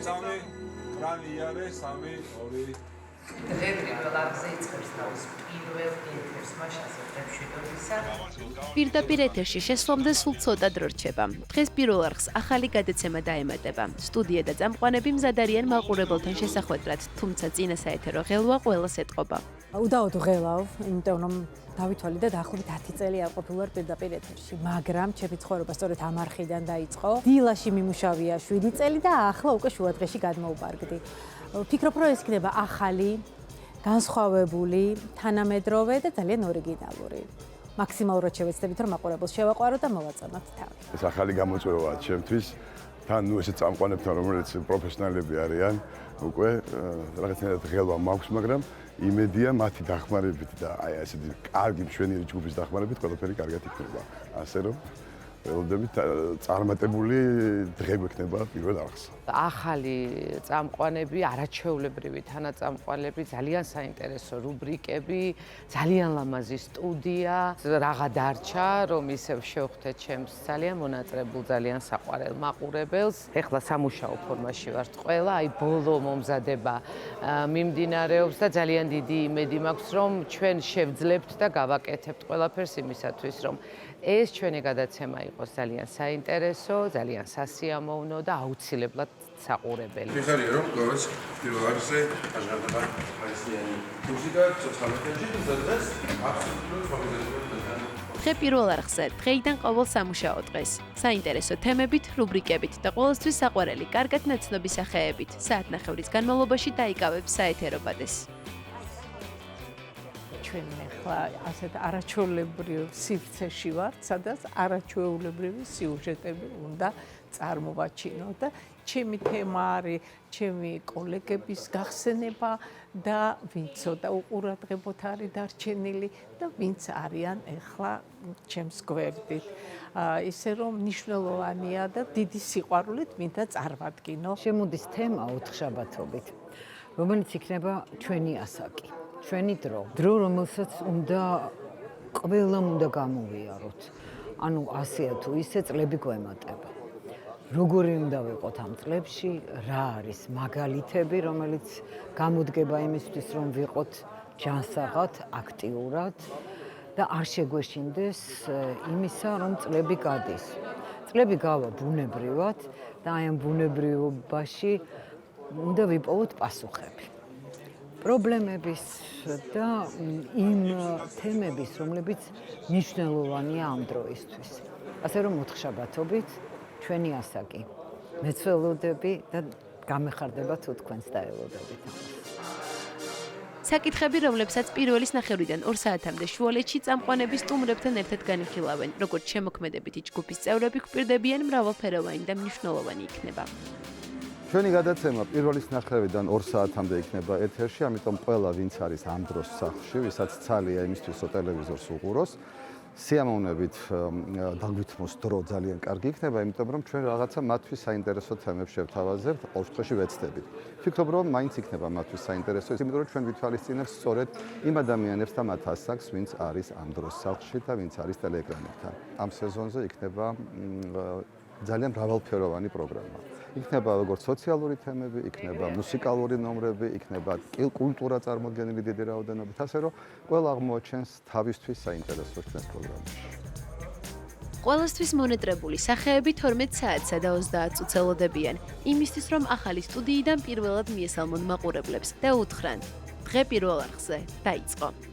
წამი, რანი იარე, 3, 2. დღეპირულ არხზე იწყებს თავის პირველ ეთერს მაშასე დღეშვიდობისა. პირდაპირ ეთერში შესვლამდე სულ ცოტა დრო რჩება. დღეს პირველ არხს ახალი გადაცემა დაემატება. სტუდია და წამყვანები მზად არიან მაყურებელთან შესახვედრად, თუმცა წინა საეთერო ღელვა ყველას ეტყობა. უდაოდ ღელავ, იმიტომ რომ დავითვალე და დაახლოებით 10 წელი არ ყოფილვარ პირდაპირ ეთერში, მაგრამ ჩემი ცხოვრება სწორედ ამ არხიდან დაიწყო. დილაში მიმუშავია 7 წელი და ახლა უკვე შუადღეში გადმოვბარგდი. ვფიქრობ, რომ ეს იქნება ახალი, განსხვავებული, თანამედროვე და ძალიან ორიგინალური. მაქსიმალურად შევეცდებით, რომ მაყურებელს შევაყვარო და მოვაწონოთ თავი. ეს ახალი გამოწვევაა ჩემთვის. თან ესეც წამყვანებთან, რომელიც პროფესიონალები არიან, უკვე რაღაცნაირად ღელვა მაქვს, მაგრამ იმედია მათი დახმარებით და აი ასეთი კარგი მშვენიერი ჯგუფის დახმარებით ყველაფერი კარგად იქნება. ასე რომ ველოდებით წარმატებული დღე გვექნება პირველ არხს. ახალი წამყვანები, არაჩვეულებრივი თანაწამყვანები, ძალიან საინტერესო რუბრიკები, ძალიან ლამაზი სტუდია, რაღა დარჩა, რომ ისევ შევხვდეთ ჩემს ძალიან მონაწრებულ, ძალიან საყვარელ მაყურებელს. ეხლა სამუშაო ფორმაში ვართ ყველა, აი ბოლო მომზადება მიმდინარეობს და ძალიან დიდი იმედი მაქვს, რომ ჩვენ შევძლებთ და გავაკეთებთ ყველაფერს იმისათვის, რომ ეს ჩვენი გადაცემა იყოს ძალიან საინტერესო, ძალიან სასიამოვნო და აუცილებლად საყურებელი. მიხარია რომ როგორც პირველ არხზე აღარდება ხალხიანი მუსიკა, ცოცხალეთში და დღეს აბსოლუტურად ფაქტორია. დღე პირველ არხზე დღეიდან ყოველ სამუშაო დღეს. საინტერესო თემებით, რუბრიკებით და ყოველთვის საყვარელი, კარგად ნაცნობი სახეებით. საათნახევრის განმავლობაში დაიკავებს საეთერო ბადეს. ჩვენ ახლა ასეთ არაჩვეულებრივ სივრცეში ვართ, სადაც არაჩვეულებრივი სიუჟეტები უნდა წარმოვაჩინოთ და ჩემი თემა არის ჩემი კოლეგების გახსენება და ვინც ცოტა უყურადღებოთ არის დარჩენილი და ვინც არიან ახლა ჩემს გვერდით. ისე რომ მნიშვნელოვანია და დიდი სიყვარულით მინდა წარმატკინო. შემოდის თემა ოთხშაბათობით, რომელიც იქნება ჩვენი ასაკი. ჩვენი დრო, რომელსაც ყველამ უნდა გამოვიაროთ. ანუ ასეა თუ ისე წლები გვემატება. როგორი უნდა ვიყოთ ამ წლებში, რა არის მაგალითები, რომელიც გამოდგება იმისთვის, რომ ვიყოთ ჯანსაღად, აქტიურად და არ შეგვეშინდეს იმისა, რომ წლები გადის. წლები გავა ბუნებრივად და აი ამ ბუნებრივობაში უნდა ვიპოვოთ პასუხები. პრობლემების და იმ თემების, რომლებიც მნიშვნელოვანია ამ დროისთვის. ასე რომ ოთხშაბათობით ჩვენი ასაკი. მეც ველოდები და გამეხარდება თუ თქვენს დაელოდებით ამას. საკითხები, რომლებსაც პირველის ნახევრიდან 2 საათამდე შუალედში წამყვანები სტუმრებთან ერთად განიხილავენ, როგორც შემოქმედებითი ჯგუფის წევრები გვპირდებიან, მრავალფეროვანი და მნიშვნელოვანი იქნება. ჩვენი გადაცემა პირველის ნახევრიდან 2 საათამდე იქნება ეთერში, ამიტომ ყველა ვინც არის ამ დროს სახლში, ვისაც ცალია იმისთვის, რომ ტელევიზორს უყუროს, სიამოვნებით დაგვითმოს დრო ძალიან კარგი იქნება, იმიტომ რომ ჩვენ რაღაცა მათთვის საინტერესო თემებს შევთავაზებთ, ყოველ შემთხვევაში ვეცდებით. ვფიქრობ, რომ მაინც იქნება მათთვის საინტერესო, იმიტომ რომ ჩვენ ვითვალისწინებთ სწორედ იმ ადამიანებს და მათ ასაკს, ვინც არის ამ დროს სახლში და ვინც არის ტელეეკრანებთან. ამ სეზონზე იქნება ძალიან მრავალფეროვანი პროგრამა. იქნება როგორც სოციალური თემები, იქნება მუსიკალური ნომრები, იქნება კულტურა წარმოდგენილი დიდი რაოდენობით, ასე რომ ყველა აღმოაჩენს თავისთვის საინტერესო ჩვენს პროგრამაში. ყველასთვის მონეტრებული სახეები 12 საათსა და 30 წუთს ელოდებიან, იმისთვის რომ ახალი სტუდიიდან პირველად მიესალმონ მაყურებლებს და უთხრან: დღე პირველ არხზე დაიწყო.